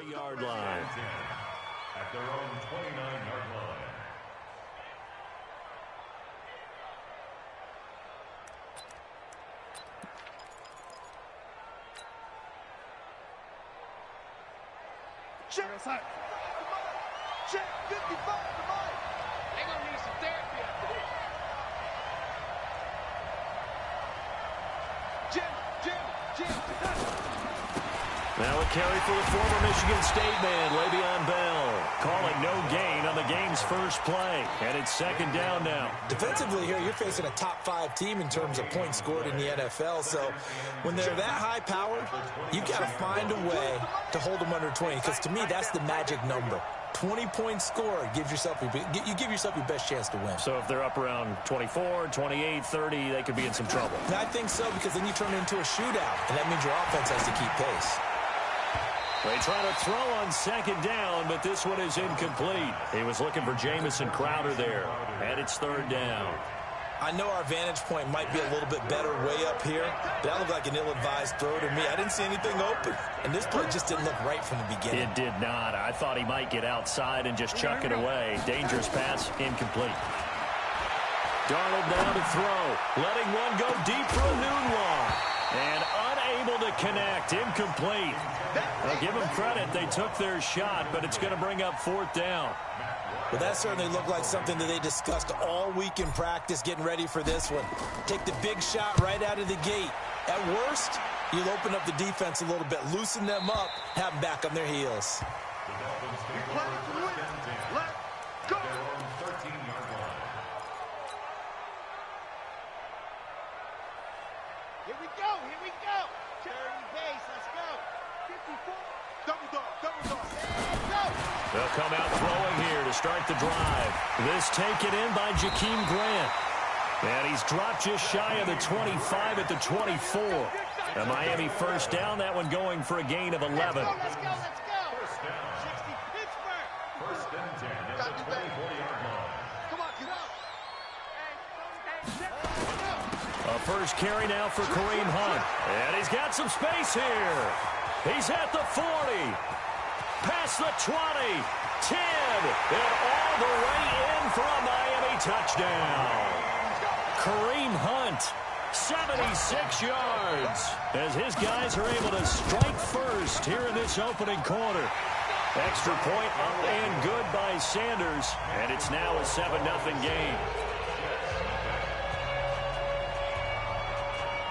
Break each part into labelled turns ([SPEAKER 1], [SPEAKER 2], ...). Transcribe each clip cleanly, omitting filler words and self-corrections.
[SPEAKER 1] 20-yard line.
[SPEAKER 2] At their own 29-yard line.
[SPEAKER 3] Check. Check 55 to Mike. They're going to need some therapy after this. Jim.
[SPEAKER 1] Now a carry for the former Michigan State man, Le'Veon Bell. Calling no gain on the game's first play. And it's second down now.
[SPEAKER 4] Defensively here, you're facing a top-5 team in terms of points scored in the NFL. So when they're that high-powered, you've got to find a way to hold them under 20. Because to me, that's the magic number. 20-point score gives yourself you give yourself your best chance to win.
[SPEAKER 1] So if they're up around 24, 28, 30, they could be in some trouble.
[SPEAKER 4] And I think so, because then you turn it into a shootout, and that means your offense has to keep pace.
[SPEAKER 1] They try to throw on second down, but this one is incomplete. He was looking for Jamison Crowder there, and it's third down.
[SPEAKER 4] I know our vantage point might be a little bit better way up here, but that looked like an ill-advised throw to me. I didn't see anything open, and this play just didn't look right from the beginning.
[SPEAKER 1] It did not. I thought he might get outside and just chuck it away. Dangerous pass, incomplete. Darnold now to throw, letting one go deep for a noon long, and unable to connect, incomplete. I'll give them credit. They took their shot, but it's going to bring up fourth down.
[SPEAKER 4] Well, that certainly looked like something that they discussed all week in practice, getting ready for this one. Take the big shot right out of the gate. At worst, you'll open up the defense a little bit, loosen them up, have them back on their heels.
[SPEAKER 3] Here we go. Charity base, let's go. 54. Double dog.
[SPEAKER 1] They'll come out throwing here to start the drive. This taken in by Jakeem Grant. And he's dropped just shy of the 25 at the 24. A Miami first down, that one going for a gain of 11.
[SPEAKER 3] Let's go. 60 Pittsburgh.
[SPEAKER 2] First and 10 at the 24-yard line.
[SPEAKER 3] Come on, get up.
[SPEAKER 1] A first carry now for Kareem Hunt. And he's got some space here. He's at the 40. Past the 20. 10. And all the way in for a Miami touchdown. Kareem Hunt, 76 yards. As his guys are able to strike first here in this opening quarter. Extra point up and good by Sanders. And it's now a 7-0 game.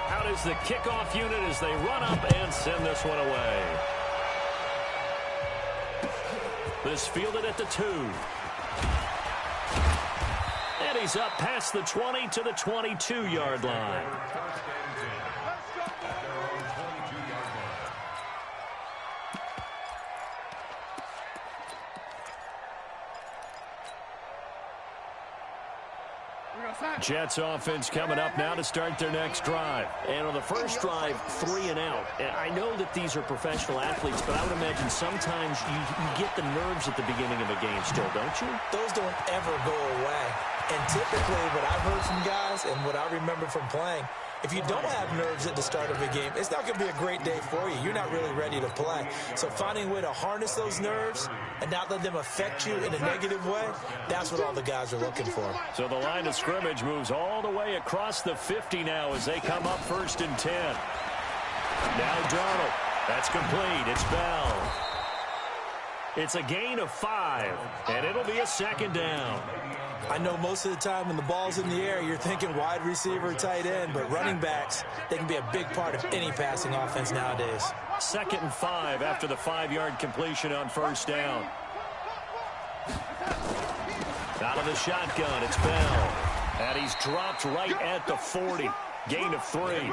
[SPEAKER 1] Out is the kickoff unit as they run up and send this one away. This fielded at the 2. And he's up past the 20 to the 22-yard line. Jets offense coming up now to start their next drive.
[SPEAKER 5] And on the first drive, 3 and out. And I know that these are professional athletes, but I would imagine sometimes you get the nerves at the beginning of a game still, don't you?
[SPEAKER 4] Those don't ever go away. And typically what I've heard from guys and what I remember from playing, if you don't have nerves at the start of a game, it's not going to be a great day for you. You're not really ready to play. So finding a way to harness those nerves and not let them affect you in a negative way, that's what all the guys are looking for.
[SPEAKER 1] So the line of scrimmage moves all the way across the 50 now as they come up first and 10. Now Darnold. That's complete. It's Bell. It's a gain of 5, and it'll be a second down.
[SPEAKER 4] I know most of the time when the ball's in the air, you're thinking wide receiver, tight end, but running backs, they can be a big part of any passing offense nowadays.
[SPEAKER 1] Second and 5 after the 5-yard completion on first down. Out of the shotgun, it's Bell. And he's dropped right at the 40. Gain of 3.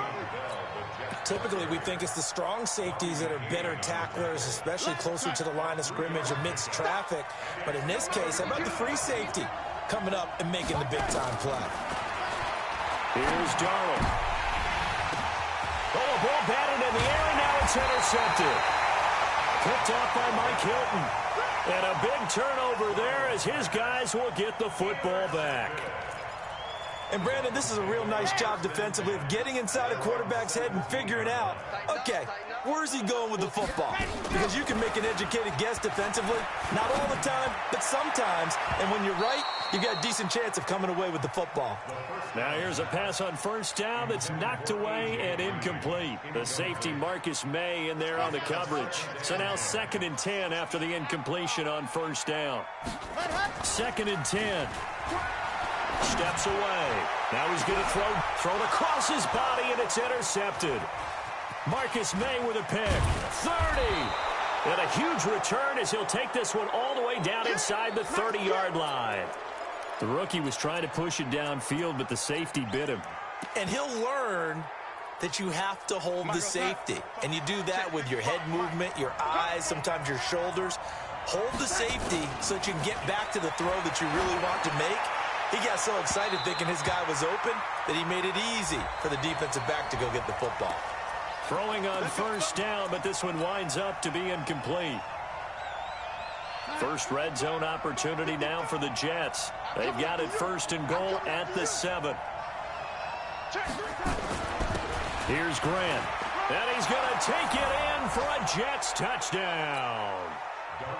[SPEAKER 4] Typically, we think it's the strong safeties that are better tacklers, especially closer to the line of scrimmage amidst traffic. But in this case, how about the free safety coming up and making the big-time play?
[SPEAKER 1] Here's Darnold. Oh, a ball batted in the air, and now it's intercepted. Picked off by Mike Hilton. And a big turnover there as his guys will get the football back.
[SPEAKER 4] And, Brandon, this is a real nice job defensively of getting inside a quarterback's head and figuring out, okay, Where's he going with the football? Because you can make an educated guess defensively. Not all the time, but sometimes. And when you're right, you've got a decent chance of coming away with the football.
[SPEAKER 1] Now here's a pass on first down that's knocked away and incomplete. The safety Marcus May in there on the coverage. So now 2nd and 10 after the incompletion on first down. 2nd and 10. Steps away. Now he's going to throw it across his body, and it's intercepted. Marcus May with a pick. 30. And a huge return as he'll take this one all the way down inside the 30-yard line. The rookie was trying to push it downfield, but the safety bit him.
[SPEAKER 4] And he'll learn that you have to hold the safety. And you do that with your head movement, your eyes, sometimes your shoulders. Hold the safety so that you can get back to the throw that you really want to make. He got so excited thinking his guy was open that he made it easy for the defensive back to go get the football.
[SPEAKER 1] Throwing on first down, but this one winds up to be incomplete. First red zone opportunity now for the Jets. They've got it 1st and goal at the 7. Here's Grant. And he's going to take it in for a Jets touchdown.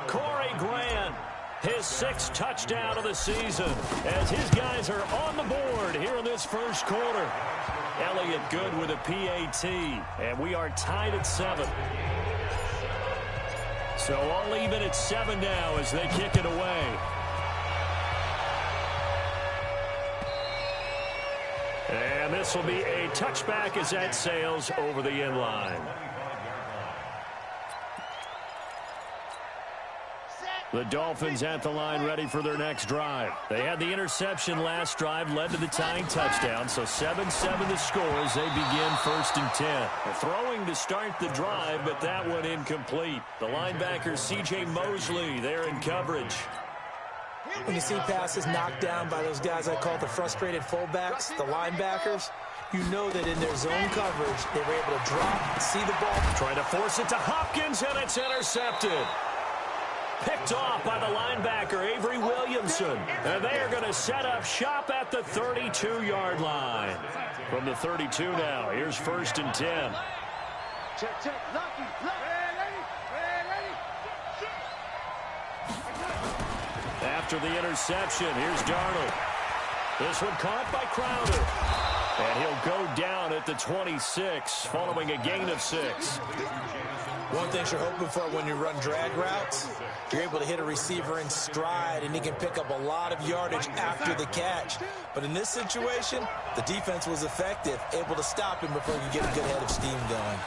[SPEAKER 1] Corey Grant, his 6th touchdown of the season, as his guys are on the board here in this first quarter. Elliott good with a PAT, and we are tied at 7. So all even at 7 now as they kick it away. And this will be a touchback as that sails over the end line. The Dolphins at the line ready for their next drive. They had the interception last drive, led to the tying touchdown. So 7-7 the score as they begin 1st and 10. Throwing to start the drive, but that one incomplete. The linebacker C.J. Mosley there in coverage.
[SPEAKER 4] When you see passes knocked down by those guys I call the frustrated fullbacks, the linebackers, you know that in their zone coverage, they were able to drop, see the ball.
[SPEAKER 1] Trying to force it to Hopkins, and it's intercepted. Picked off by the linebacker, Avery Williamson. And they are going to set up shop at the 32-yard line. From the 32 now, here's 1st and 10.
[SPEAKER 3] Check, check, lucky, ready.
[SPEAKER 1] After the interception, here's Darnold. This one caught by Crowder. And he'll go down at the 26, following a gain of 6.
[SPEAKER 4] One thing you're hoping for when you run drag routes, you're able to hit a receiver in stride, and he can pick up a lot of yardage after the catch. But in this situation, the defense was effective, able to stop him before you get a good head of steam going.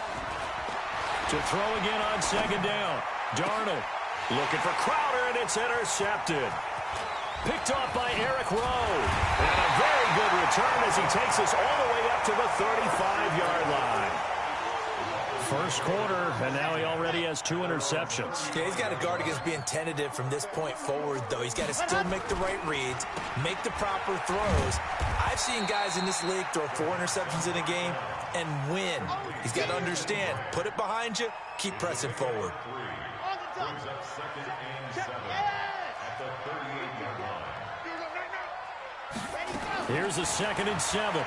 [SPEAKER 1] To throw again on 2nd down. Darnold looking for Crowder, and it's intercepted. Picked off by Eric Rowe. And a very good return as he takes us all the way up to the 35-yard line. First quarter, and now he already has 2 interceptions.
[SPEAKER 4] Yeah, he's got to guard against being tentative from this point forward, though. He's got to still make the right reads, make the proper throws. I've seen guys in this league throw 4 interceptions in a game and win. He's got to understand, put it behind you, keep pressing forward.
[SPEAKER 1] Here's a 2nd and 7.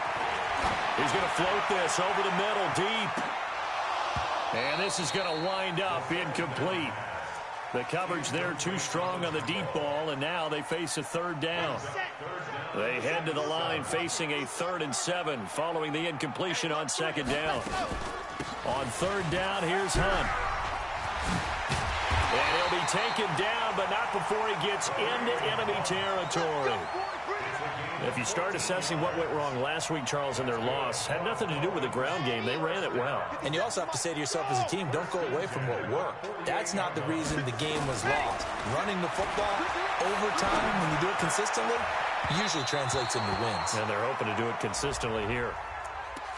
[SPEAKER 1] He's going to float this over the middle, deep. And this is going to wind up incomplete. The coverage there too strong on the deep ball, and now they face a 3rd down. They head to the line facing a 3rd and 7 following the incompletion on 2nd down. On 3rd down, here's Hunt. And he'll be taken down, but not before he gets into enemy territory. If you start assessing what went wrong last week, Charles, in their loss, had nothing to do with the ground game. They ran it well.
[SPEAKER 4] And you also have to say to yourself as a team, don't go away from what worked. That's not the reason the game was lost. Running the football over time, when you do it consistently, usually translates into wins.
[SPEAKER 1] And they're hoping to do it consistently here.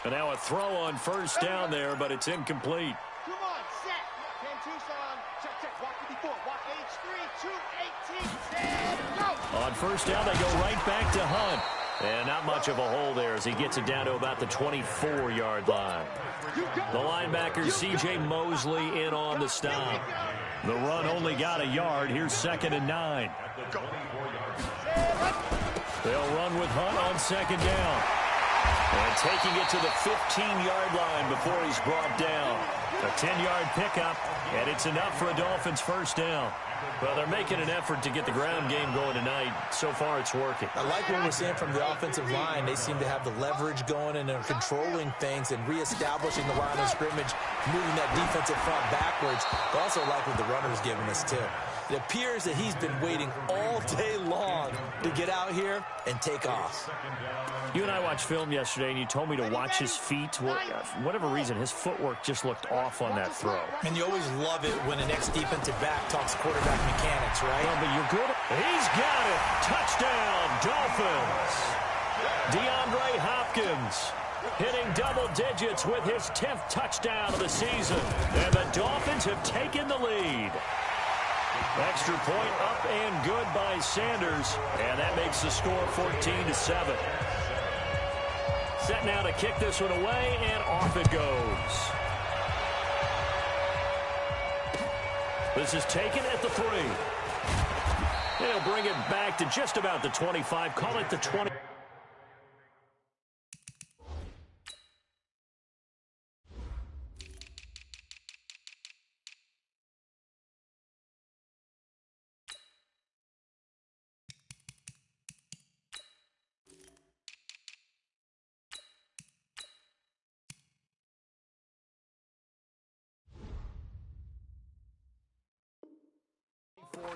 [SPEAKER 1] And now a throw on 1st down there, but it's incomplete.
[SPEAKER 3] Come on, set. 10 Tucson. Check, check. Walk 54. Walk H3, 218. Set, go.
[SPEAKER 1] On 1st down, they go right back to Hunt. And not much of a hole there as he gets it down to about the 24-yard line. The linebacker, C.J. Mosley, in on the stop. The run only got a yard. Here's 2nd and 9. They'll run with Hunt on 2nd down. And taking it to the 15-yard line before he's brought down. A 10-yard pickup, and it's enough for a Dolphins first down. Well, they're making an effort to get the ground game going tonight. So far, it's working.
[SPEAKER 4] I like what we're seeing from the offensive line. They seem to have the leverage going, and they're controlling things and reestablishing the line of scrimmage, moving that defensive front backwards. I also like what the runner's giving us, too. It appears that he's been waiting all day long to get out here and take off.
[SPEAKER 5] You and I watched film yesterday, and you told me to watch his feet. Well, for whatever reason, his footwork just looked off on that throw.
[SPEAKER 4] And you always love it when an ex-defensive back talks quarterback mechanics, right?
[SPEAKER 1] Well, but you're good. He's got it. Touchdown, Dolphins. DeAndre Hopkins hitting double digits with his 10th touchdown of the season. And the Dolphins have taken the lead. Extra point up and good by Sanders. And that makes the score 14-7. Set now to kick this one away, and off it goes. This is taken at the 3. They'll bring it back to just about the 25. Call it the 20.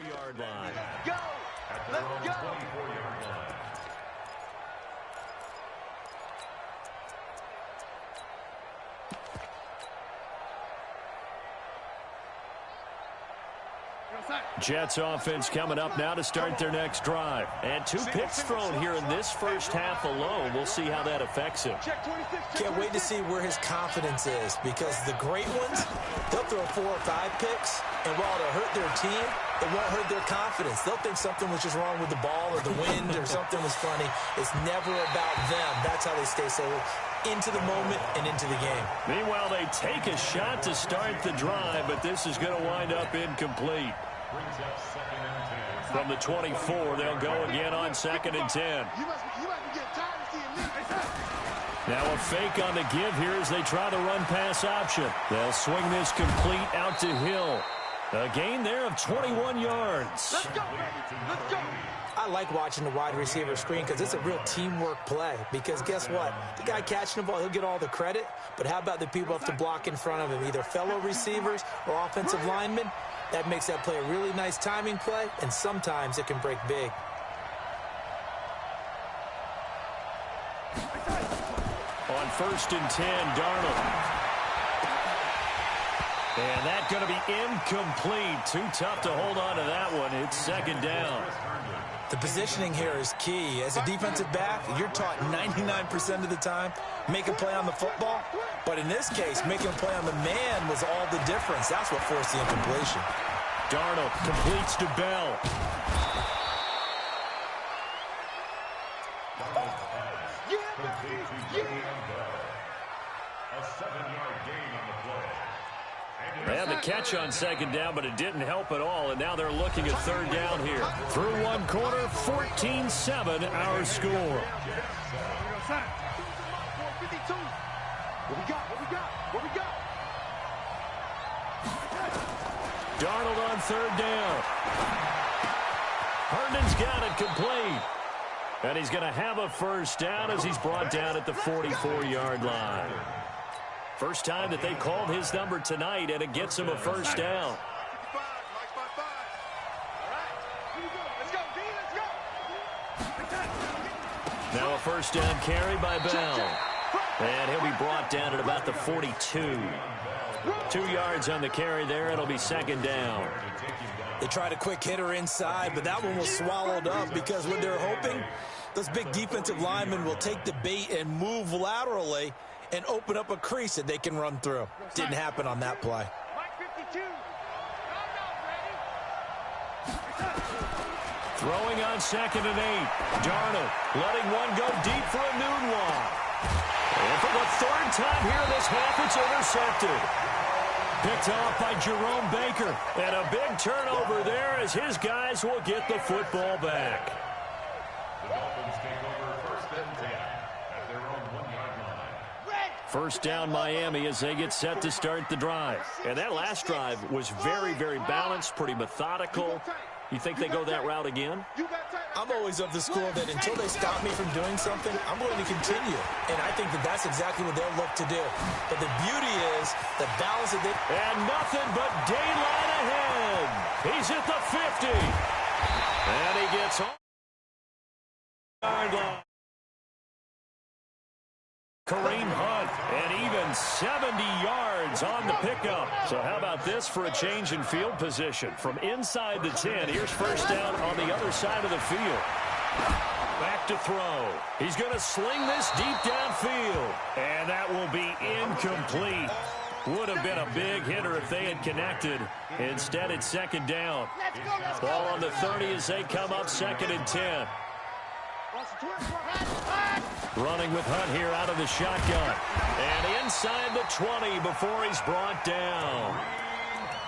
[SPEAKER 1] Yard line.
[SPEAKER 3] Go! Let's go!
[SPEAKER 2] 24-yard line.
[SPEAKER 1] Jets offense coming up now to start their next drive. And 2 picks thrown here in this first half alone. We'll see how that affects him.
[SPEAKER 4] Can't wait to see where his confidence is, because the great ones, they'll throw 4 or 5 picks, and while it'll hurt their team, it won't hurt their confidence. They'll think something was just wrong with the ball or the wind or something was funny. It's never about them. That's how they stay so into the moment and into the game.
[SPEAKER 1] Meanwhile, they take a shot to start the drive, but this is going to wind up incomplete.
[SPEAKER 2] Brings up 2nd and 10.
[SPEAKER 1] From the 24, they'll go again on 2nd and 10.
[SPEAKER 3] You must be getting tired of seeing me.
[SPEAKER 1] Now a fake on the give here as they try the run-pass option. They'll swing this complete out to Hill. A gain there of 21 yards.
[SPEAKER 3] Let's go, baby. Let's go.
[SPEAKER 4] I like watching the wide receiver screen because it's a real teamwork play. Because guess what? The guy catching the ball, he'll get all the credit. But how about the people have to block in front of him, either fellow receivers or offensive linemen? That makes that play a really nice timing play, and sometimes it can break big.
[SPEAKER 1] On 1st and 10, Darnold. And that's going to be incomplete. Too tough to hold on to that one. It's 2nd down.
[SPEAKER 4] The positioning here is key. As a defensive back, you're taught 99% of the time, make a play on the football. But in this case, making a play on the man was all the difference. That's what forced the incompletion.
[SPEAKER 1] Darnold completes to Bell.
[SPEAKER 2] A 7-yard gain on the play.
[SPEAKER 1] They had the catch on 2nd down, but it didn't help at all, and now they're looking at 3rd down here. Through one quarter, 14-7 our score.
[SPEAKER 3] What we got?
[SPEAKER 1] Darnold on 3rd down. Herndon's got it complete. And he's going to have a first down as he's brought down at the 44-yard line. First time that they've called his number tonight, and it gets him a first down. Now a first down carry by Bell. And he'll be brought down at about the 42. 2 yards on the carry there. It'll be 2nd down.
[SPEAKER 4] They tried a quick hitter inside, but that one was swallowed up because what they're hoping, those big defensive linemen will take the bait and move laterally and open up a crease that they can run through. Didn't happen on that play.
[SPEAKER 1] Throwing on 2nd and 8. Darnold letting one go deep for a noon walk. And for the 3rd time here this half, it's intercepted. Picked off by Jerome Baker. And a big turnover there as his guys will get the football back.
[SPEAKER 2] The Dolphins take over 1st and 10 at their own 1-yard line.
[SPEAKER 1] First down Miami as they get set to start the drive. And that last drive was very, very balanced, pretty methodical. You think they go that route again?
[SPEAKER 4] I'm always of the school that until they stop me from doing something, I'm going to continue. And I think that that's exactly what they'll look to do. But the beauty is the balance that they...
[SPEAKER 1] And nothing but daylight ahead. He's at the 50. And he gets on the yard line. Kareem Hunt, and even 70 yards on the pickup. So how about this for a change in field position? From inside the 10, here's first down on the other side of the field. Back to throw. He's going to sling this deep downfield. And that will be incomplete. Would have been a big hitter if they had connected. Instead, it's second down. Ball on the 30 as they come up second and 10. Running with Hunt here out of the shotgun. And inside the 20 before he's brought down.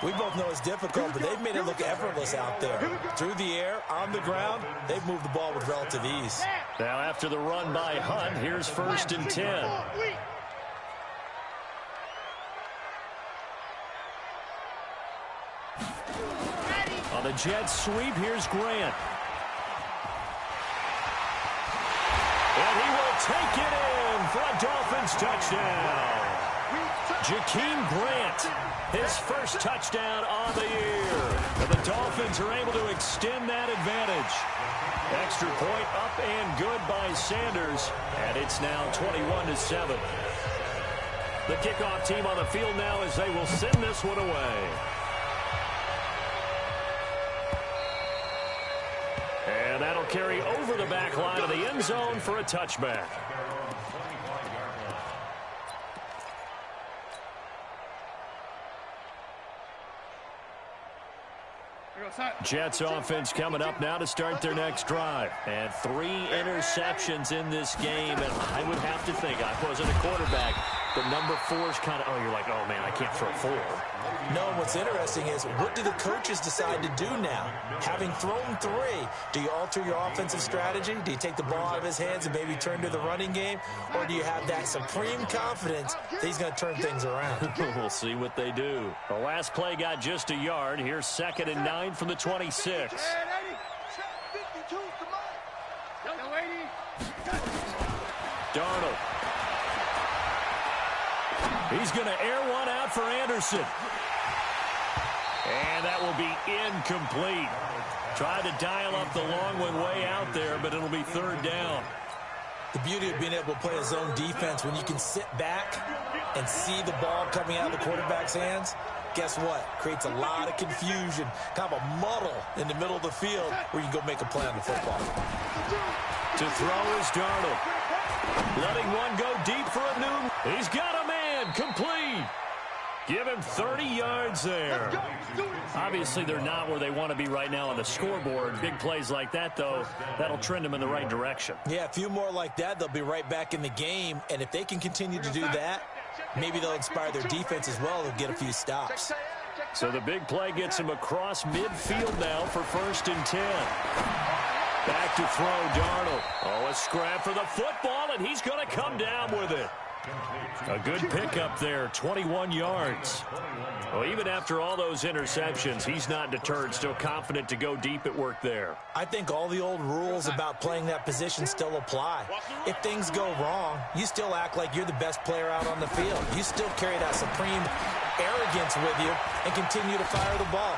[SPEAKER 4] We both know it's difficult, but they've made it look effortless out there. Through the air, on the ground, they've moved the ball with relative ease.
[SPEAKER 1] Now after the run by Hunt, here's first and 10. On the jet sweep, here's Grant. And he will take it in for a Dolphins touchdown. Jakeem Grant, his first touchdown on the year. And the Dolphins are able to extend that advantage. Extra point up and good by Sanders. And it's now 21-7. The kickoff team on the field now as they will send this one away. And that'll carry over the back line of the end zone for a touchback. Jets offense coming up now to start their next drive. And 3 interceptions in this game. And I would have to think, I wasn't a quarterback, but number 4 is kind of, you're like, oh, man, I can't throw 4.
[SPEAKER 4] No, what's interesting is what do the coaches decide to do now? Having thrown 3, do you alter your offensive strategy? Do you take the ball out of his hands and maybe turn to the running game? Or do you have that supreme confidence that he's going to turn things around?
[SPEAKER 1] We'll see what they do. The last play got just a yard. Here's second and 9 from the 26. Darnold. He's going to air one out for Anderson. And that will be incomplete. Tried to dial up the long one way out there, but it'll be third down.
[SPEAKER 4] The beauty of being able to play a zone defense when you can sit back and see the ball coming out of the quarterback's hands, guess what? Creates a lot of confusion, kind of a muddle in the middle of the field where you can go make a play on the football.
[SPEAKER 1] To throw is Darnold. Letting one go deep for a Newton. He's got a man. Complete. Give him 30 yards there. Obviously, they're not where they want to be right now on the scoreboard. Big plays like that, though, that'll trend them in the right direction.
[SPEAKER 4] Yeah, a few more like that, they'll be right back in the game. And if they can continue to do that, maybe they'll inspire their defense as well and get a few stops.
[SPEAKER 1] So the big play gets him across midfield now for first and 10. Back to throw, Darnold. Oh, a scrap for the football, and he's going to come down with it. A good pickup there, 21 yards. Well, even after all those interceptions, he's not deterred, still confident to go deep at work there.
[SPEAKER 4] I think all the old rules about playing that position still apply. If things go wrong, you still act like you're the best player out on the field. You still carry that supreme arrogance with you and continue to fire the ball.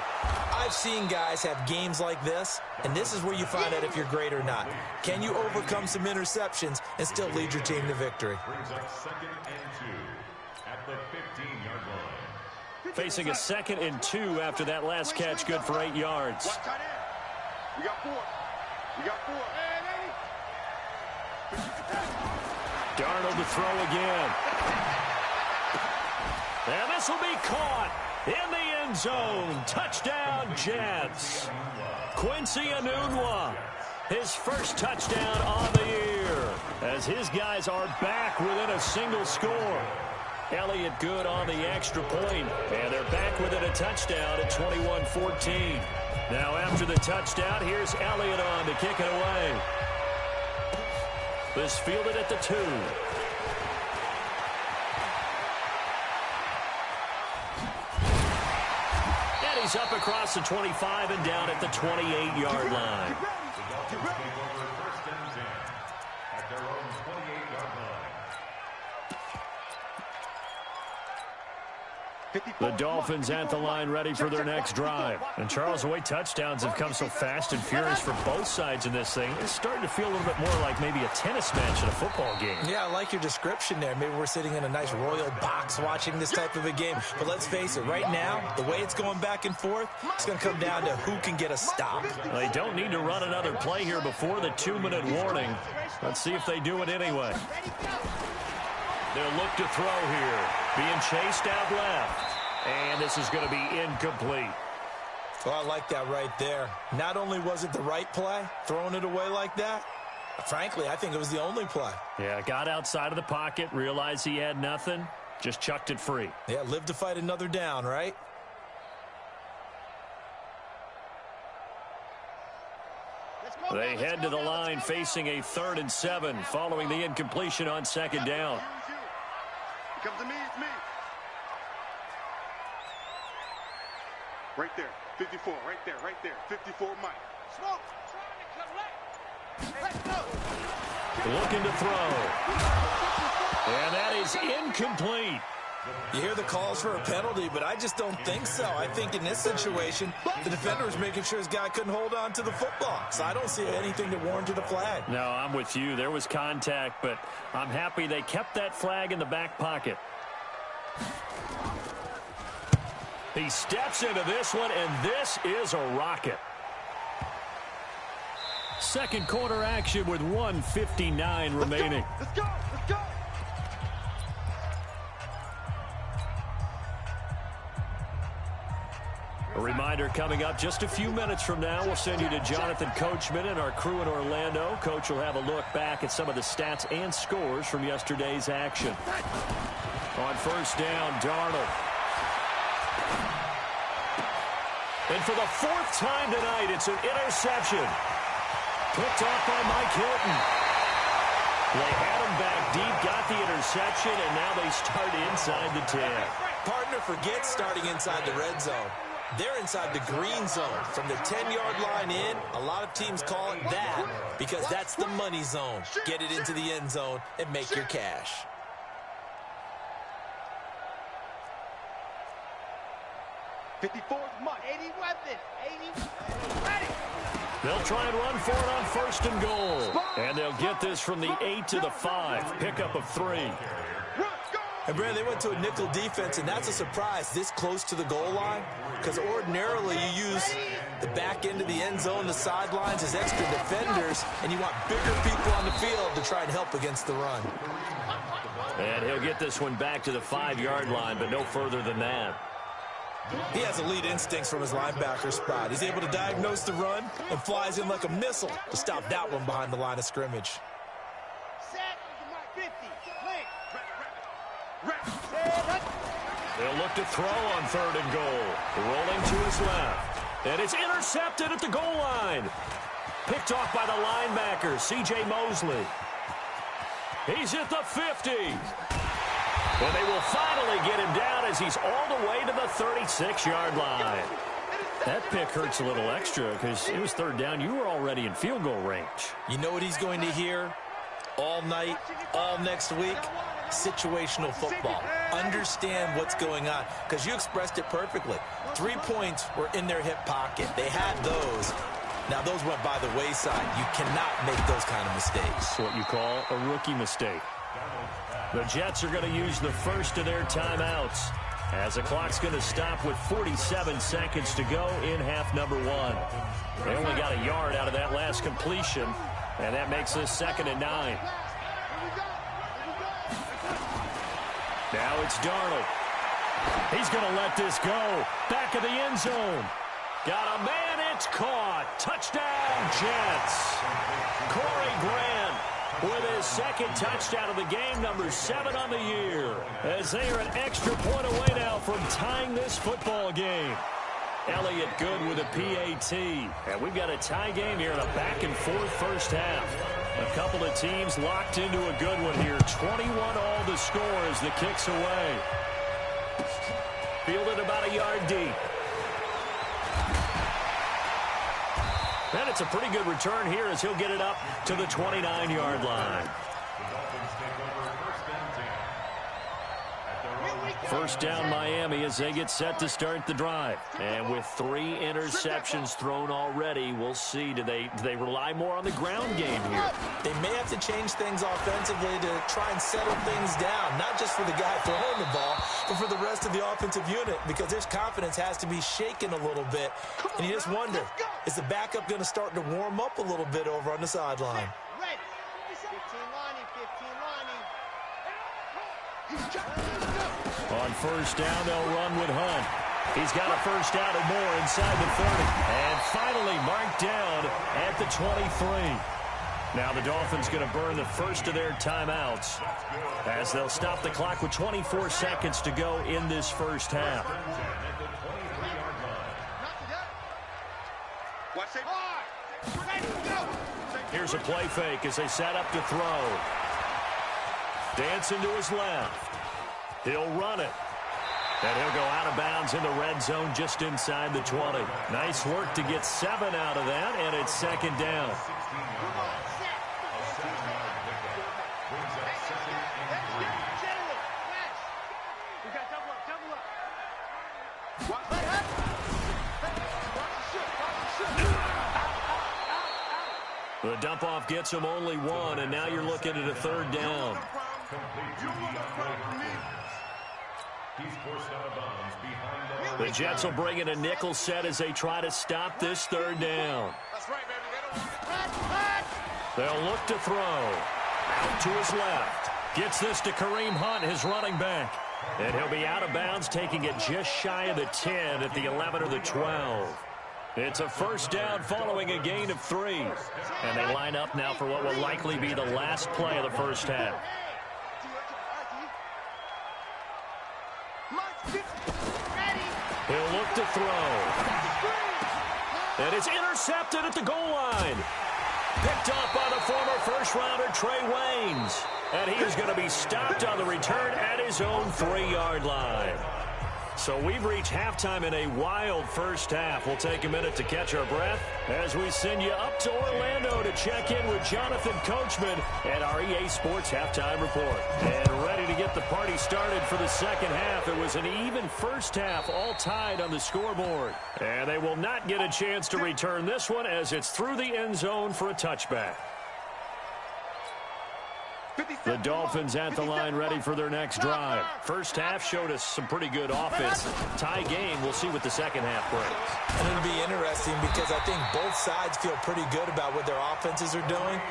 [SPEAKER 4] I've seen guys have games like this, and this is where you find out if you're great or not. Can you overcome some interceptions and still lead your team to victory?
[SPEAKER 2] Brings up second and 2 at the 15-yard line.
[SPEAKER 1] Facing a second and 2 after that last catch, good for 8 yards.
[SPEAKER 3] We got 4. We got 4.
[SPEAKER 1] Darnold to throw again. And this will be caught in the end zone. Touchdown, Jets. Quincy Enunwa, his first touchdown on the year, as his guys are back within a single score. Elliott good on the extra point, and they're back within a touchdown at 21-14. Now after the touchdown, here's Elliott on to kick it away. This fielded at the 2. And he's up across the 25 and down at the 28-yard line.
[SPEAKER 2] The Dolphins take over first and 10 at their own 28-yard line.
[SPEAKER 1] The Dolphins at the line ready for their next drive. And Charles, the way touchdowns have come so fast and furious for both sides in this thing, it's starting to feel a little bit more like maybe a tennis match in a football game.
[SPEAKER 4] Yeah, I like your description there. Maybe we're sitting in a nice royal box watching this type of a game. But let's face it, right now, the way it's going back and forth, it's going to come down to who can get a stop.
[SPEAKER 1] Well, they don't need to run another play here before the 2-minute warning. Let's see if they do it anyway. They'll look to throw here. Being chased out left. And this is going to be incomplete.
[SPEAKER 4] Well, I like that right there. Not only was it the right play, throwing it away like that, frankly, I think it was the only play.
[SPEAKER 1] Yeah, got outside of the pocket, realized he had nothing, just chucked it free.
[SPEAKER 4] Yeah, live to fight another down, right?
[SPEAKER 1] They head to the line facing a 3rd and 7 following the incompletion on 2nd down.
[SPEAKER 3] Come to me, it's me. Right there, 54, right there, 54, Mike. Smoke, trying to collect. Let's go.
[SPEAKER 1] Looking to throw. And that is incomplete.
[SPEAKER 4] You hear the calls for a penalty, but I just don't think so. I think in this situation, the defender was making sure his guy couldn't hold on to the football. So I don't see anything that warranted a flag.
[SPEAKER 1] No, I'm with you. There was contact, but I'm happy they kept that flag in the back pocket. He steps into this one, and this is a rocket. Second quarter action with 1:59 remaining.
[SPEAKER 3] Let's go, let's go.
[SPEAKER 1] A reminder coming up just a few minutes from now, we'll send you to Jonathan Coachman and our crew in Orlando. Coach will have a look back at some of the stats and scores from yesterday's action. On first down, Darnold. And for the 4th time tonight, it's an interception. Picked off by Mike Hilton. They had him back deep, got the interception, and now they start inside the 10.
[SPEAKER 4] Partner forgets starting inside the red zone. They're inside the green zone. From the 10-yard line in, a lot of teams call it that because that's the money zone. Get it into the end zone and make your cash.
[SPEAKER 3] Mike. 80 weapon. 80 ready.
[SPEAKER 1] They'll try and run for it on 1st and goal. And they'll get this from the 8 to the 5. Pickup of 3.
[SPEAKER 4] And, Brad, they went to a nickel defense, and that's a surprise this close to the goal line because ordinarily you use the back end of the end zone, the sidelines as extra defenders, and you want bigger people on the field to try and help against the run.
[SPEAKER 1] And he'll get this one back to the 5-yard line, but no further than that.
[SPEAKER 4] He has elite instincts from his linebacker spot. He's able to diagnose the run and flies in like a missile to stop that one behind the line of scrimmage.
[SPEAKER 1] They'll look to throw on 3rd and goal. Rolling to his left. And it's intercepted at the goal line. Picked off by the linebacker, C.J. Mosley. He's at the 50. And they will finally get him down as he's all the way to the 36-yard line. That pick hurts a little extra because it was 3rd down. You were already in field goal range.
[SPEAKER 4] You know what he's going to hear all night, all next week? Situational football. Understand what's going on because you expressed it perfectly. 3 points were in their hip pocket. They had those. Now, those went by the wayside. You cannot make those kind of mistakes.
[SPEAKER 1] What you call a rookie mistake. The Jets are going to use the first of their timeouts as the clock's going to stop with 47 seconds to go in half number 1. They only got a yard out of that last completion, and that makes this 2nd and 9. Now it's Darnold. He's going to let this go. Back of the end zone. Got a man, it's caught. Touchdown, Jets. Corey Grant with his 2nd touchdown of the game, number 7 on the year, as they are an extra point away now from tying this football game. Elliott good with a PAT. And we've got a tie game here in a back-and-forth first half. A couple of teams locked into a good one here. 21 all the score as the kick's away. Fielded about a yard deep. And it's a pretty good return here as he'll get it up to the 29-yard line. First down Miami as they get set to start the drive. And with 3 interceptions thrown already, we'll see. Do they rely more on the ground game here?
[SPEAKER 4] They may have to change things offensively to try and settle things down, not just for the guy throwing the ball, but for the rest of the offensive unit, because their confidence has to be shaken a little bit. And you just wonder, is the backup going to start to warm up a little bit over on the sideline?
[SPEAKER 3] Ready. 15 lining, 15 lining.
[SPEAKER 1] On first down, they'll run with Hunt. He's got a first down and more inside the 30. And finally marked down at the 23. Now the Dolphins going to burn the first of their timeouts as they'll stop the clock with 24 seconds to go in this first half. Here's a play fake as they set up to throw. Dancing to his left. He'll run it. And he'll go out of bounds in the red zone just inside the 20. Nice work to get 7 out of that, and it's second down. The dump-off gets him only 1, and now you're looking at a third down. The Jets will bring in a nickel set as they try to stop this third down. They'll look to throw. Out to his left. Gets this to Kareem Hunt, his running back. And he'll be out of bounds, taking it just shy of the 10 at the 11 or the 12. It's a first down following a gain of 3. And they line up now for what will likely be the last play of the first half. He'll look to throw. And it's intercepted at the goal line. Picked off by the former first-rounder Trey Waynes. And he is going to be stopped on the return at his own 3-yard line. So we've reached halftime in a wild first half. We'll take a minute to catch our breath as we send you up to Orlando to check in with Jonathan Coachman at our EA Sports Halftime Report. And ready to get the party started for the second half. It was an even first half, all tied on the scoreboard. And they will not get a chance to return this one as it's through the end zone for a touchback. The Dolphins at the line ready for their next drive. First half showed us some pretty good offense. Tie game, we'll see what the second half brings.
[SPEAKER 4] And it'll be interesting because I think both sides feel pretty good about what their offenses are doing.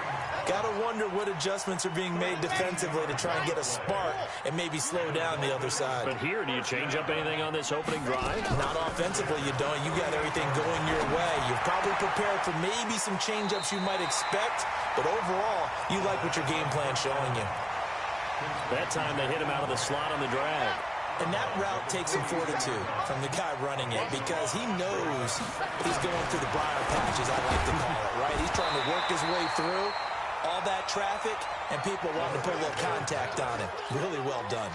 [SPEAKER 4] Got to wonder what adjustments are being made defensively to try and get a spark and maybe slow down the other side.
[SPEAKER 1] But here, do you change up anything on this opening drive?
[SPEAKER 4] Not offensively, you don't. You got everything going your way. You've probably prepared for maybe some change-ups you might expect, but overall, you like what your game plan's showing you.
[SPEAKER 1] That time they hit him out of the slot on the drag.
[SPEAKER 4] And that route takes some fortitude from the guy running it because he knows he's going through the briar patch, as I like to call it, right? He's trying to work his way through all that traffic, and people wanting to put a little contact on it. Really well done.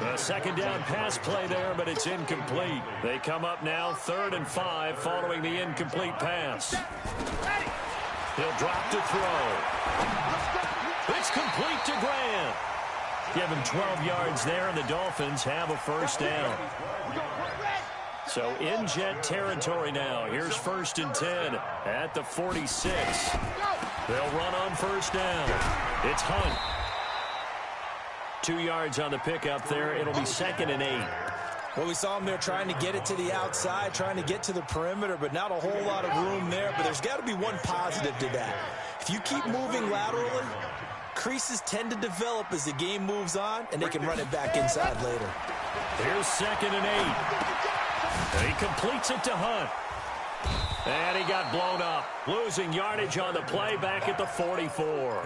[SPEAKER 1] A second down pass play there, but it's incomplete. They come up now 3rd and 5 following the incomplete pass. He'll drop to throw. It's complete to Grant. Give him 12 yards there, and the Dolphins have a first down. So in Jet territory now. Here's 1st and 10 at the 46. They'll run on first down. It's Hunt. 2 yards on the pickup there. It'll be 2nd and 8.
[SPEAKER 4] Well, we saw him there trying to get it to the outside, trying to get to the perimeter, but not a whole lot of room there. But there's got to be one positive to that. If you keep moving laterally, creases tend to develop as the game moves on, and they can run it back inside later.
[SPEAKER 1] Here's 2nd and 8. And he completes it to Hunt. And he got blown up, losing yardage on the play back at the 44.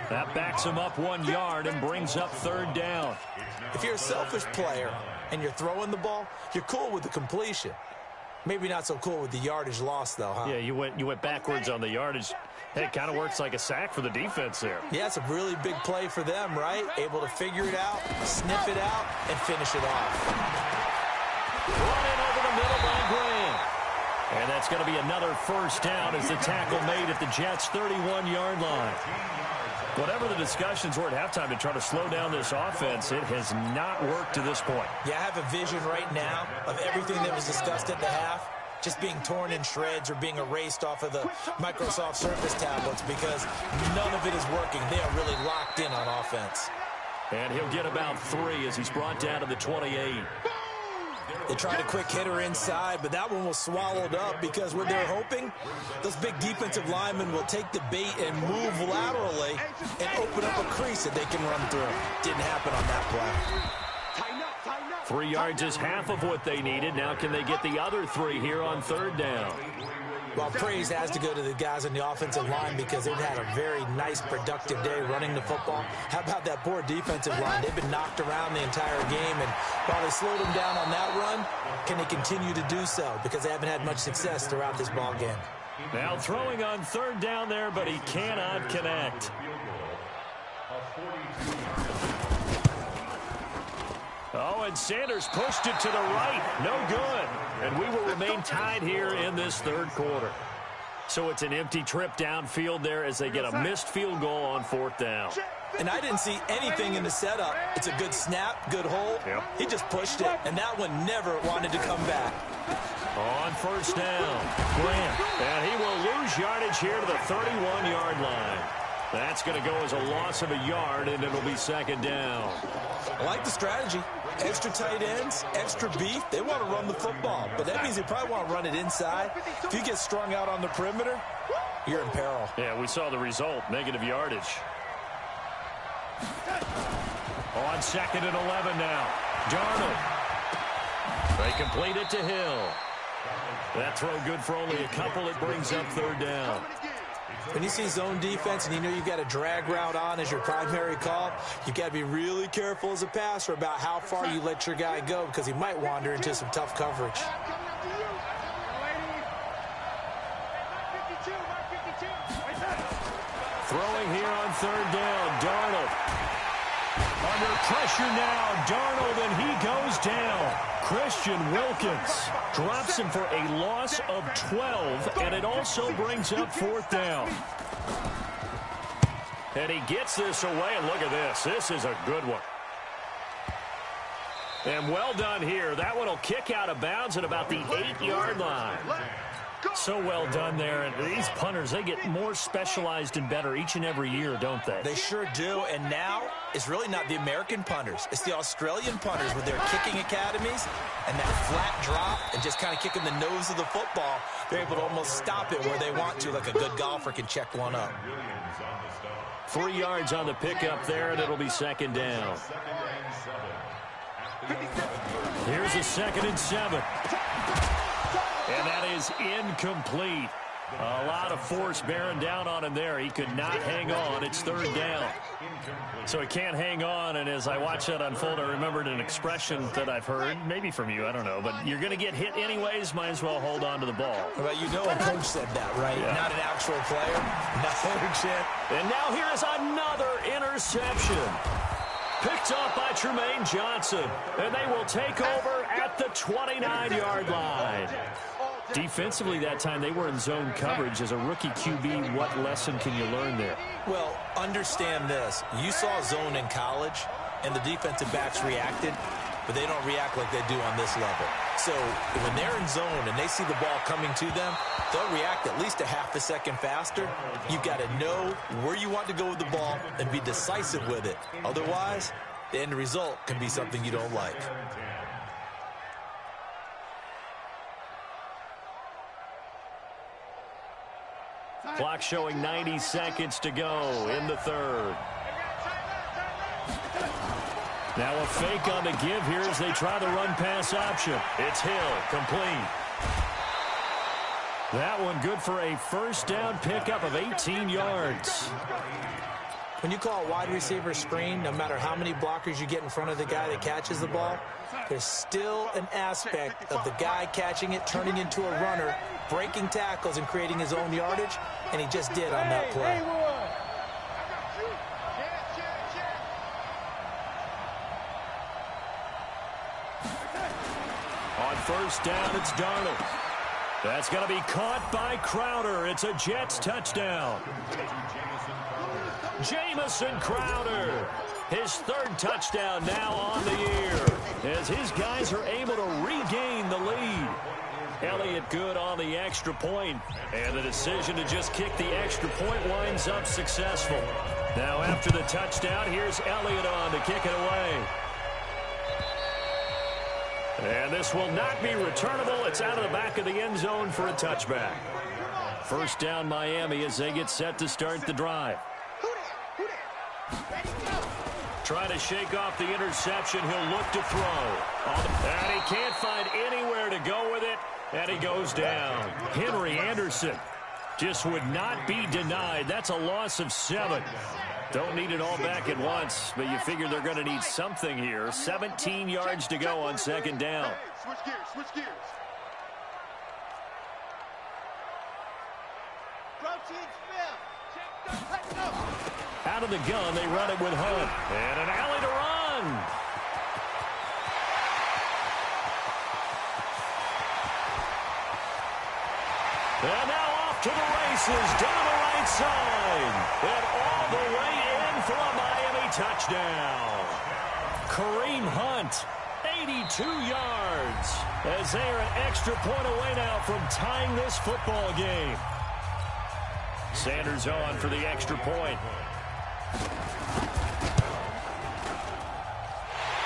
[SPEAKER 1] That backs him up 1 yard and brings up 3rd down.
[SPEAKER 4] If you're a selfish player and you're throwing the ball, you're cool with the completion. Maybe not so cool with the yardage loss, though, huh?
[SPEAKER 1] Yeah, you went backwards on the yardage. Hey, it kind of works like a sack for the defense there.
[SPEAKER 4] Yeah, it's a really big play for them, right? Able to figure it out, sniff it out, and finish it off.
[SPEAKER 1] Running over the middle by Grant. And And that's going to be another first down as the tackle made at the Jets' 31-yard line. Whatever the discussions were at halftime to try to slow down this offense, it has not worked to this point.
[SPEAKER 4] Yeah, I have a vision right now of everything that was discussed at the half just being torn in shreds or being erased off of the Microsoft Surface tablets because none of it is working. They are really locked in on offense.
[SPEAKER 1] And he'll get about 3 as he's brought down to the 28.
[SPEAKER 4] They tried a quick hitter inside, but that one was swallowed up because what they're hoping, those big defensive linemen will take the bait and move laterally and open up a crease that they can run through. Didn't happen on that play.
[SPEAKER 1] 3 yards is half of what they needed. Now can they get the other 3 here on third down?
[SPEAKER 4] Well, praise has to go to the guys on the offensive line because they've had a very nice, productive day running the football. How about that poor defensive line? They've been knocked around the entire game, and while they slowed them down on that run, can they continue to do so? Because they haven't had much success throughout this ball game.
[SPEAKER 1] Now throwing on third down there, but he cannot connect. Oh, and Sanders pushed it to the right. No good. And we will remain tied here in this third quarter. So it's an empty trip downfield there as they get a missed field goal on fourth down.
[SPEAKER 4] And I didn't see anything in the setup. It's a good snap, good hole.
[SPEAKER 1] Yep.
[SPEAKER 4] He just pushed it, and that one never wanted to come back.
[SPEAKER 1] On first down, Grant. And he will lose yardage here to the 31-yard line. That's going to go as a loss of a yard, and it'll be second down.
[SPEAKER 4] I like the strategy. Extra tight ends, extra beef. They want to run the football, but that means they probably want to run it inside. If you get strung out on the perimeter, you're in peril.
[SPEAKER 1] Yeah, we saw the result, negative yardage. On second and 11 now. Darnold. They complete it to Hill. That throw good for only a couple. It brings up third down.
[SPEAKER 4] When you see zone defense and you know you've got a drag route on as your primary call, you've got to be really careful as a passer about how far you let your guy go because he might wander into some tough coverage.
[SPEAKER 1] Throwing here on third down, Darnold. Under pressure now, Darnold, and he goes down. Christian Wilkins drops him for a loss of 12, and it also brings up fourth down. And he gets this away, and look at this. This is a good one. And well done here. That one will kick out of bounds at about the 8-yard line. So well done there. And these punters, they get more specialized and better each and every year, don't they?
[SPEAKER 4] They sure do. And now it's really not the American punters. It's the Australian punters with their kicking academies and that flat drop and just kind of kicking the nose of the football. They're able to almost stop it where they want to, like a good golfer can check one up.
[SPEAKER 1] 3 yards on the pickup there, and it'll be second down. Here's a 2nd and 7. And that is incomplete. A lot of force bearing down on him there. He could not hang on. It's third down. So he can't hang on, and as I watch that unfold, I remembered an expression that I've heard, maybe from you, I don't know, but you're going to get hit anyways, might as well hold on to the ball.
[SPEAKER 4] Well, you know a coach said that, right?
[SPEAKER 1] Yeah.
[SPEAKER 4] Not an actual player. No shit.
[SPEAKER 1] And now here is another interception. Picked off by Tremaine Johnson, and they will take over at the 29-yard line. Defensively that time, they were in zone coverage. As a rookie QB, what lesson can you learn there?
[SPEAKER 4] Well, understand this. You saw zone in college, and the defensive backs reacted, but they don't react like they do on this level. So when they're in zone and they see the ball coming to them, they'll react at least a half a second faster. You've got to know where you want to go with the ball and be decisive with it. Otherwise, the end result can be something you don't like.
[SPEAKER 1] Clock showing 90 seconds to go in the third. Now a fake on the give here as they try the run-pass option. It's Hill, complete. That one good for a first down pickup of 18 yards.
[SPEAKER 4] When you call a wide receiver screen, no matter how many blockers you get in front of the guy that catches the ball, there's still an aspect of the guy catching it, turning into a runner, breaking tackles and creating his own yardage, and he just did on that play.
[SPEAKER 1] On first down, it's Darnold. That's going to be caught by Crowder. It's a Jets touchdown. Jamison Crowder, his third touchdown now on the year, as his guys are able to regain the lead. Elliott good on the extra point, and the decision to just kick the extra point winds up successful. Now after the touchdown, here's Elliott on to kick it away. And this will not be returnable. It's out of the back of the end zone for a touchback. First down Miami as they get set to start the drive. Trying to shake off the interception. He'll look to throw. And he can't find anywhere to go with it. And he goes down. Henry Anderson just would not be denied. That's a loss of 7. Don't need it all back at once, but you figure they're going to need something here. 17 yards to go on second down.
[SPEAKER 3] Switch gears, switch gears.
[SPEAKER 1] Out of the gun, they run it with Hunt. And an alley to run. And now off to the races, down the right side. And all the way in for a Miami touchdown. Kareem Hunt, 82 yards. As they are an extra point away now from tying this football game. Sanders on for the extra point.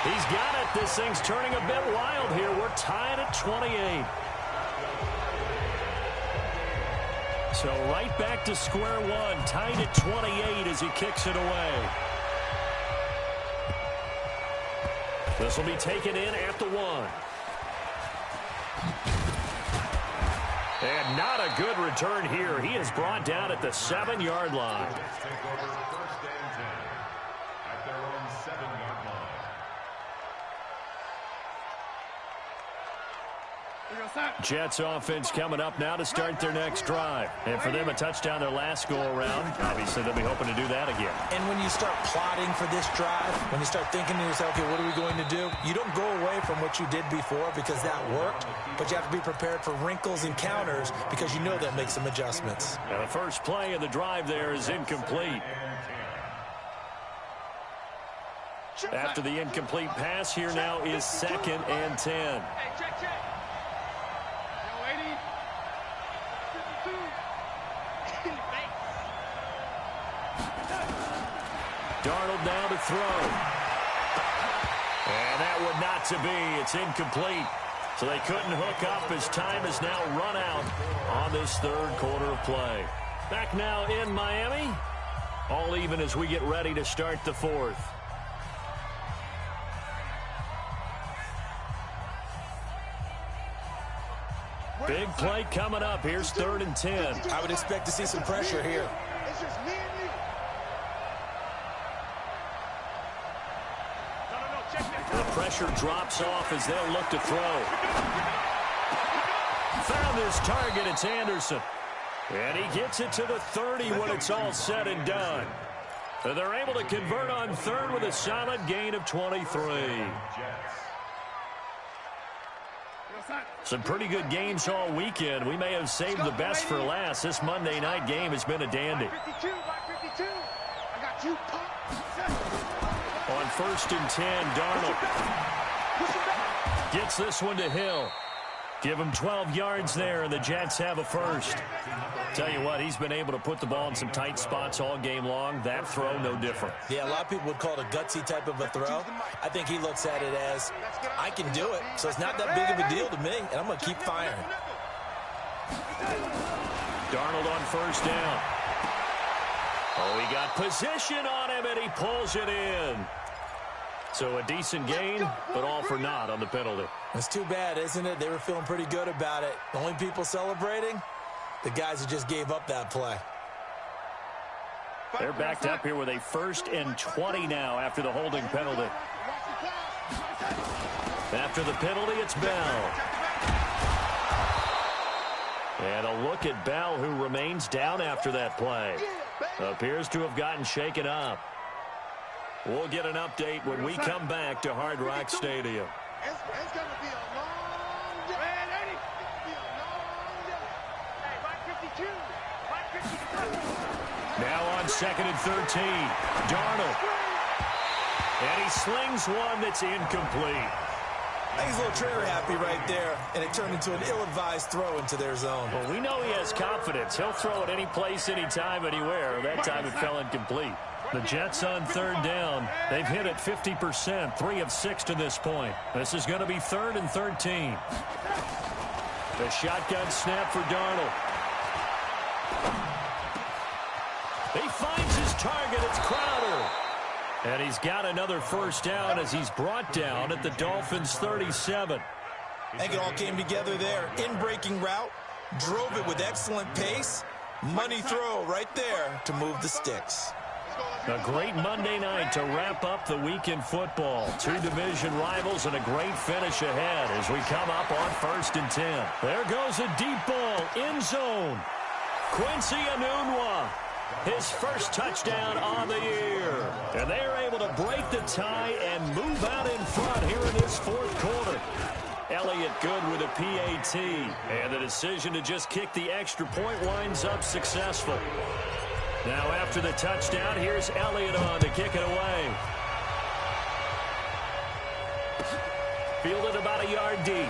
[SPEAKER 1] He's got it. This thing's turning a bit wild here. We're tied at 28. So right back to square one. Tied at 28 as he kicks it away. This will be taken in at the 1. And not a good return here. He is brought down at the 7-yard line.
[SPEAKER 2] Take over first and 10 at their own 7-yard line.
[SPEAKER 1] Jets offense coming up now to start their next drive. And for them, a touchdown their last go-around. Obviously, they'll be hoping to do that again.
[SPEAKER 4] And when you start plotting for this drive, when you start thinking to yourself, okay, what are we going to do? You don't go away from what you did before because that worked, but you have to be prepared for wrinkles and counters because you know that makes some adjustments.
[SPEAKER 1] Now the first play of the drive there is incomplete. After the incomplete pass, here now is 2nd and 10. Darnold now to throw. And that would not to be. It's incomplete. So they couldn't hook up as time is now run out on this third quarter of play. Back now in Miami. All even as we get ready to start the fourth. Big play coming up. Here's 3rd and 10.
[SPEAKER 4] I would expect to see some pressure here.
[SPEAKER 3] It's just me and you.
[SPEAKER 1] The pressure drops off as they'll look to throw. Found his target. It's Anderson. And he gets it to the 30 when it's all said and done. And they're able to convert on 3rd with a solid gain of 23. Some pretty good games all weekend. We may have saved the best for last. This Monday night game has been a dandy.
[SPEAKER 3] 52, by 52. I got you.
[SPEAKER 1] On 1st and 10, Darnold gets this one to Hill. Give him 12 yards there, and the Jets have a first. Tell you what, he's been able to put the ball in some tight spots all game long. That throw, no different.
[SPEAKER 4] Yeah, a lot of people would call it a gutsy type of a throw. I think he looks at it as, I can do it, so it's not that big of a deal to me, and I'm going to keep firing.
[SPEAKER 1] Darnold on 1st down. Oh, he got position on him, and he pulls it in. So a decent gain, but all for naught on the penalty.
[SPEAKER 4] It's too bad, isn't it? They were feeling pretty good about it. The only people celebrating, the guys who just gave up that play.
[SPEAKER 1] They're backed up here with a 1st and 20 now after the holding penalty. After the penalty, it's Bell. And a look at Bell, who remains down after that play. Appears to have gotten shaken up. We'll get an update when we come back to Hard Rock Stadium.
[SPEAKER 3] It's going to be a long day.
[SPEAKER 1] Now on 2nd and 13. Darnold. And he slings one that's incomplete.
[SPEAKER 4] I think he's a little trigger happy right there, and it turned into an ill-advised throw into their zone.
[SPEAKER 1] Well, we know he has confidence. He'll throw it any place, anytime, anywhere. That time it fell incomplete. The Jets on 3rd down. They've hit it 50%, 3 of 6 to this point. This is going to be 3rd and 13. The shotgun snap for Darnold. He finds his target. It's Crowder. And he's got another first down as he's brought down at the Dolphins' 37.
[SPEAKER 4] I think it all came together there. In-breaking route, drove it with excellent pace. Money throw right there to move the sticks.
[SPEAKER 1] A great Monday night to wrap up the week in football. 2 division rivals and a great finish ahead as we come up on 1st and 10. There goes a deep ball, end zone. Quincy Enunwa, his first touchdown on the year. And they are able to break the tie and move out in front here in this 4th quarter. Elliott good with a PAT. And the decision to just kick the extra point winds up successful. Now after the touchdown, here's Elliott on to kick it away. Fielded about a yard deep.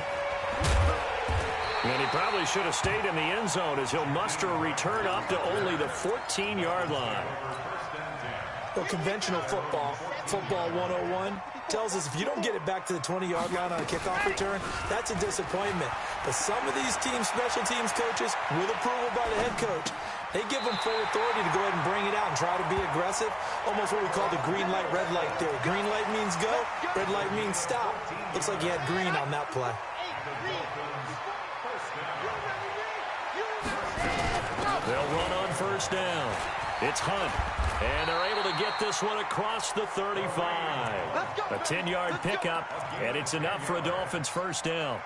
[SPEAKER 1] And he probably should have stayed in the end zone as he'll muster a return up to only the 14-yard line.
[SPEAKER 4] Well, conventional football 101, tells us if you don't get it back to the 20-yard line on a kickoff return, that's a disappointment. But some of these special teams coaches, with approval by the head coach, they give them full authority to go ahead and bring it out and try to be aggressive. Almost what we call the green light, red light theory. Green light means go, red light means stop. Looks like he had green on that play.
[SPEAKER 1] They'll run on 1st down. It's Hunt. And they're able to get this one across the 35. A 10-yard pickup, and it's enough for a Dolphins first down.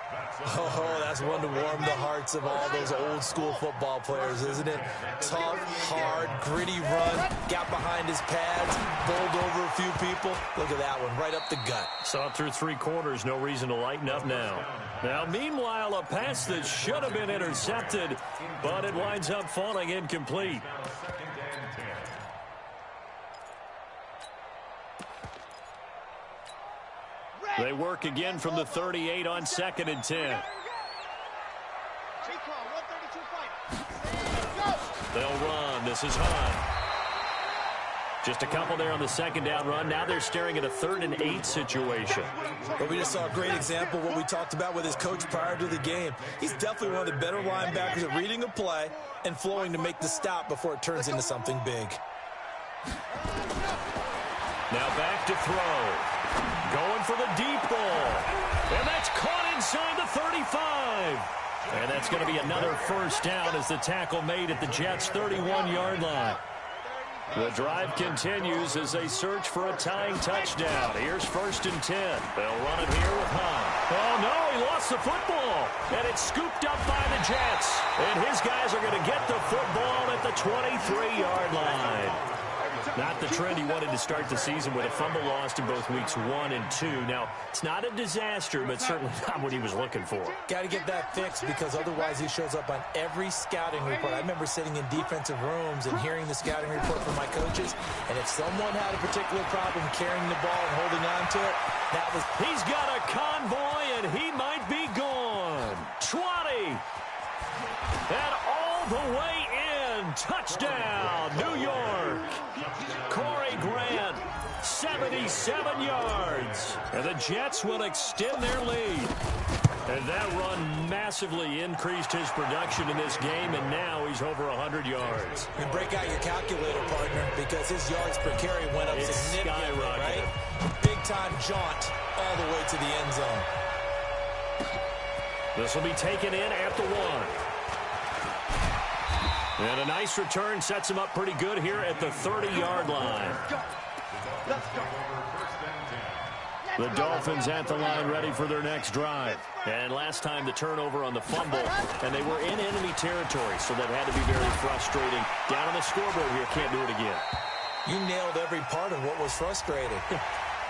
[SPEAKER 4] Oh, that's one to warm the hearts of all those old-school football players, isn't it? Tough, hard, gritty run, got behind his pads, bowled over a few people. Look at that one, right up the gut.
[SPEAKER 1] Saw it through 3 quarters, no reason to lighten up now. Now, meanwhile, a pass that should have been intercepted, but it winds up falling incomplete. They work again from the 38 on 2nd and 10. They'll run. This is Hunt. Just a couple there on the 2nd down run. Now they're staring at a 3rd and 8 situation.
[SPEAKER 4] But we just saw a great example of what we talked about with his coach prior to the game. He's definitely one of the better linebackers at reading a play and flowing to make the stop before it turns into something big.
[SPEAKER 1] Now back to throw. Going for the deep ball. And that's caught inside the 35. And that's going to be another first down as the tackle made at the Jets' 31-yard line. The drive continues as they search for a tying touchdown. Here's 1st and 10. They'll run it here with Hunt. Oh, no, he lost the football. And it's scooped up by the Jets. And his guys are going to get the football at the 23-yard line. Not the trend he wanted to start the season with a fumble lost in both weeks 1 and 2. Now, it's not a disaster, but certainly not what he was looking for.
[SPEAKER 4] Got to get that fixed because otherwise he shows up on every scouting report. I remember sitting in defensive rooms and hearing the scouting report from my coaches, and if someone had a particular problem carrying the ball and holding on to it, that was...
[SPEAKER 1] He's got a convoy, and he might be gone. 20. And all the way in. Touchdown, New York. Corey Grant, 77 yards. And the Jets will extend their lead. And that run massively increased his production in this game, and now he's over 100 yards.
[SPEAKER 4] And break out your calculator, partner, because his yards per carry went up significantly, right? Big-time jaunt all the way to the end zone.
[SPEAKER 1] This will be taken in at the 1. And a nice return sets him up pretty good here at the 30-yard line. The Dolphins at the line ready for their next drive. And last time the turnover on the fumble, and they were in enemy territory, so that had to be very frustrating. Down on the scoreboard here, can't do it again.
[SPEAKER 4] You nailed every part of what was frustrating.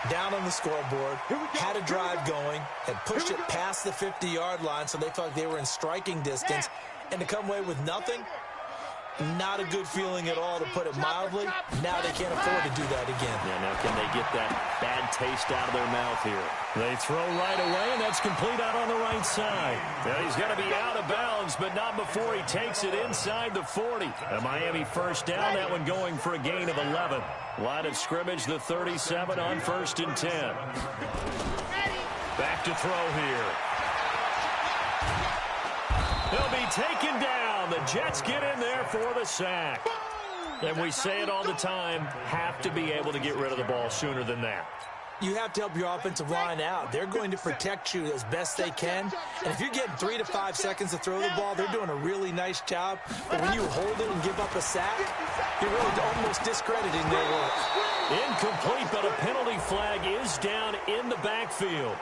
[SPEAKER 4] Down on the scoreboard, had a drive going, had pushed it past the 50-yard line, so they felt like they were in striking distance, and to come away with nothing, Not a good feeling at all, to put it mildly. Now they can't afford to do that again.
[SPEAKER 5] Yeah, now can they get that bad taste out of their mouth here?
[SPEAKER 1] They throw right away, and that's complete out on the right side. Now he's going to be out of bounds, but not before he takes it inside the 40. A Miami first down, that one going for a gain of 11. Line of scrimmage, the 37 on 1st and 10. Back to throw here. He'll be taken down. The Jets get in there for the sack. And we say it all the time, have to be able to get rid of the ball sooner than that.
[SPEAKER 4] You have to help your offensive line out. They're going to protect you as best they can. And if you're getting 3 to 5 seconds to throw the ball, they're doing a really nice job. But when you hold it and give up a sack, you're really almost discrediting their work.
[SPEAKER 1] Incomplete, but a penalty flag is down in the backfield.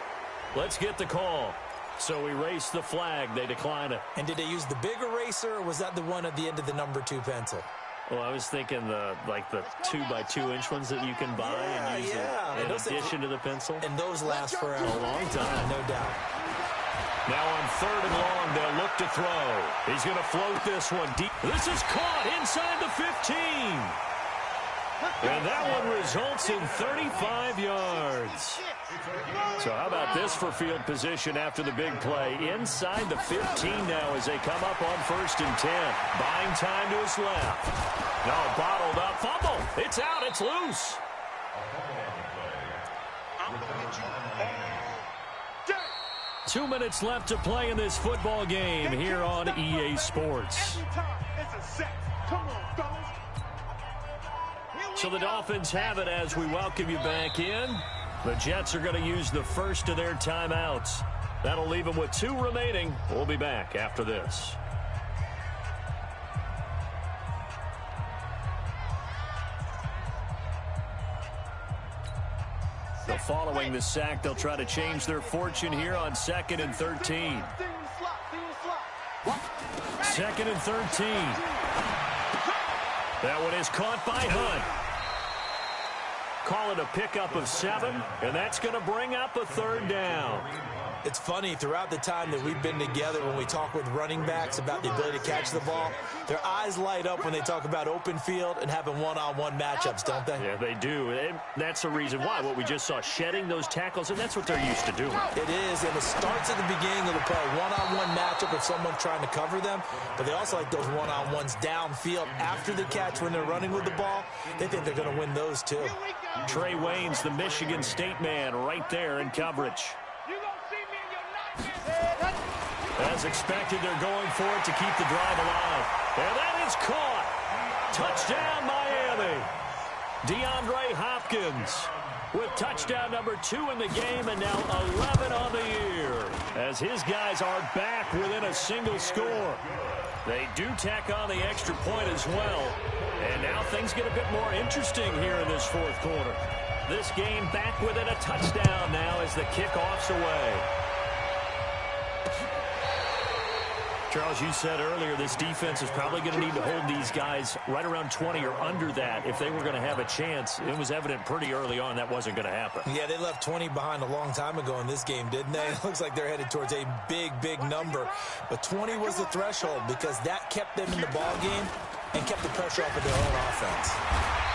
[SPEAKER 1] Let's get the call. So erase the flag. They decline it.
[SPEAKER 4] And did they use the big eraser, or was that the one at the end of the number 2 pencil?
[SPEAKER 5] Well, I was thinking the 2x2-inch ones that you can buy and use in addition to the pencil.
[SPEAKER 4] And those last forever.
[SPEAKER 5] A long time.
[SPEAKER 4] No doubt.
[SPEAKER 1] Now on 3rd and long, they'll look to throw. He's going to float this one deep. This is caught inside the 15. And that one results in 35 yards. So how about this for field position after the big play? Inside the 15 now as they come up on 1st and 10. Buying time to his left. No, bottled up. Fumble. It's out. It's loose. 2 minutes left to play in this football game here on EA Sports. So the Dolphins have it as we welcome you back in. The Jets are going to use the first of their timeouts. That'll leave them with 2 remaining. We'll be back after this. So following the sack, they'll try to change their fortune here on 2nd and 13. 2nd and 13. That one is caught by Hunt. Call it a pickup of 7, and that's going to bring up a 3rd down.
[SPEAKER 4] It's funny, throughout the time that we've been together, when we talk with running backs about the ability to catch the ball, their eyes light up when they talk about open field and having one-on-one matchups, don't they?
[SPEAKER 5] Yeah, they do. And that's the reason why. What we just saw, shedding those tackles, and that's what they're used to doing.
[SPEAKER 4] It is, and it starts at the beginning of the play. One-on-one matchup if someone's trying to cover them, but they also like those one-on-ones downfield after the catch when they're running with the ball. They think they're going to win those, too.
[SPEAKER 1] Trey Waynes, the Michigan State man, right there in coverage. As expected, they're going for it to keep the drive alive. And that is caught. Touchdown, Miami. DeAndre Hopkins with touchdown number 2 in the game and now 11 on the year as his guys are back within a single score. They do tack on the extra point as well. And now things get a bit more interesting here in this 4th quarter. This game back within a touchdown now as the kickoff's away. Charles, you said earlier this defense is probably going to need to hold these guys right around 20 or under that if they were going to have a chance. It was evident pretty early on that wasn't going to happen.
[SPEAKER 4] Yeah, they left 20 behind a long time ago in this game, didn't they? It looks like they're headed towards a big, big number. But 20 was the threshold because that kept them in the ball game and kept the pressure off of their own offense.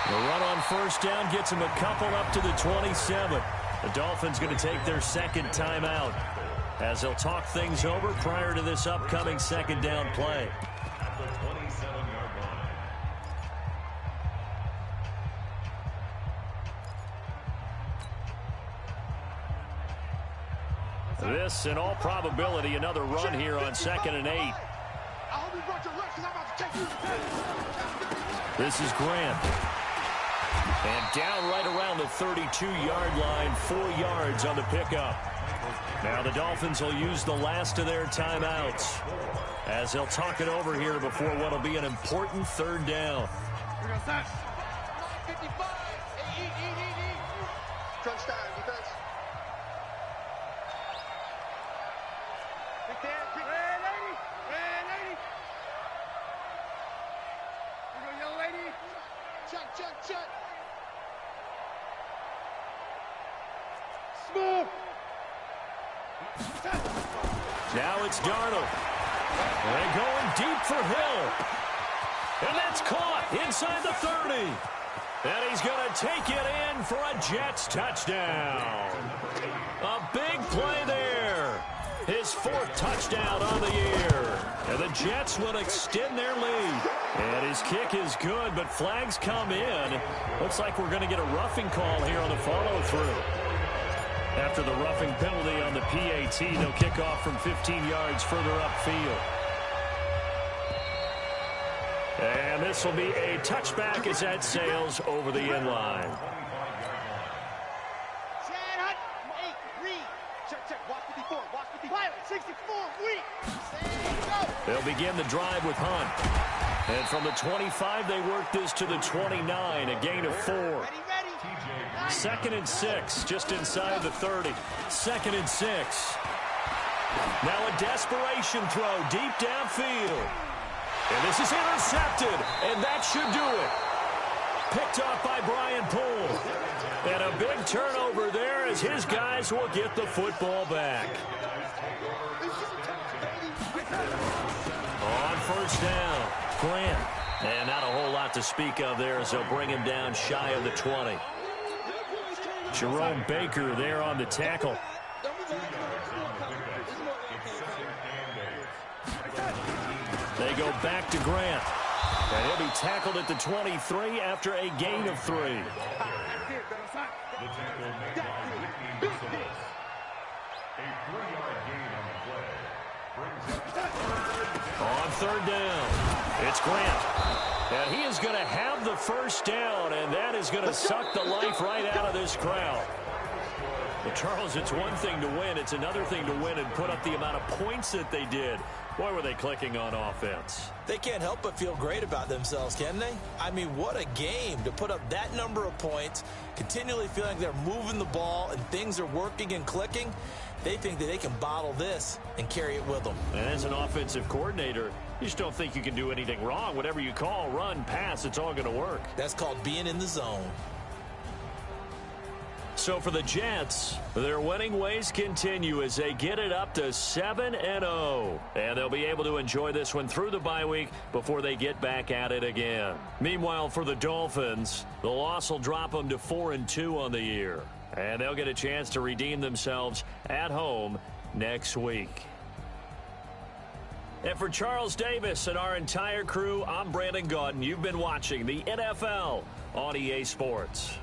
[SPEAKER 1] The run on 1st down gets them a couple up to the 27. The Dolphins going to take their 2nd timeout as they'll talk things over prior to this upcoming 2nd down play.
[SPEAKER 2] At the 27-yard line.
[SPEAKER 1] This, in all probability, another run here on 2nd and 8. This is Grant. And down right around the 32-yard line, 4 yards on the pickup. Now the Dolphins will use the last of their timeouts as they'll talk it over here before what will be an important 3rd down.
[SPEAKER 3] Crunch time, defense. Big Dan, red lady. Red lady. Here we go, young lady. Check, check, check. Smooth.
[SPEAKER 1] Now it's Darnold. And going deep for Hill. And that's caught inside the 30. And he's going to take it in for a Jets touchdown. A big play there. His 4th touchdown on the year. And the Jets will extend their lead. And his kick is good, but flags come in. Looks like we're going to get a roughing call here on the follow-through. After the roughing penalty on the PAT, they'll kick off from 15 yards further upfield. And this will be a touchback as that sails over the end line. They'll begin the drive with Hunt. And from the 25, they work this to the 29, a gain of 4. 2nd and 6, just inside the 30. 2nd and 6. Now a desperation throw deep downfield. And this is intercepted, and that should do it. Picked off by Brian Poole. And a big turnover there as his guys will get the football back. On 1st down, Grant. And not a whole lot to speak of there as they'll bring him down shy of the 20. Jerome Baker there on the tackle. They go back to Grant. And he'll be tackled at the 23 after a gain of 3. On 3rd down, it's Grant. And he is going to have the 1st down, and that is going to suck the life right out of this crowd. Well, Charles, it's one thing to win. It's another thing to win and put up the amount of points that they did. Boy, were they clicking on offense.
[SPEAKER 4] They can't help but feel great about themselves, can they? I mean, what a game to put up that number of points, continually feeling like they're moving the ball and things are working and clicking. They think that they can bottle this and carry it with them.
[SPEAKER 1] And as an offensive coordinator, you just don't think you can do anything wrong. Whatever you call, run, pass, it's all going to work.
[SPEAKER 4] That's called being in the zone.
[SPEAKER 1] So for the Jets, their winning ways continue as they get it up to 7-0. And they'll be able to enjoy this one through the bye week before they get back at it again. Meanwhile, for the Dolphins, the loss will drop them to 4-2 on the year. And they'll get a chance to redeem themselves at home next week. And for Charles Davis and our entire crew, I'm Brandon Gaudin. You've been watching the NFL on EA Sports.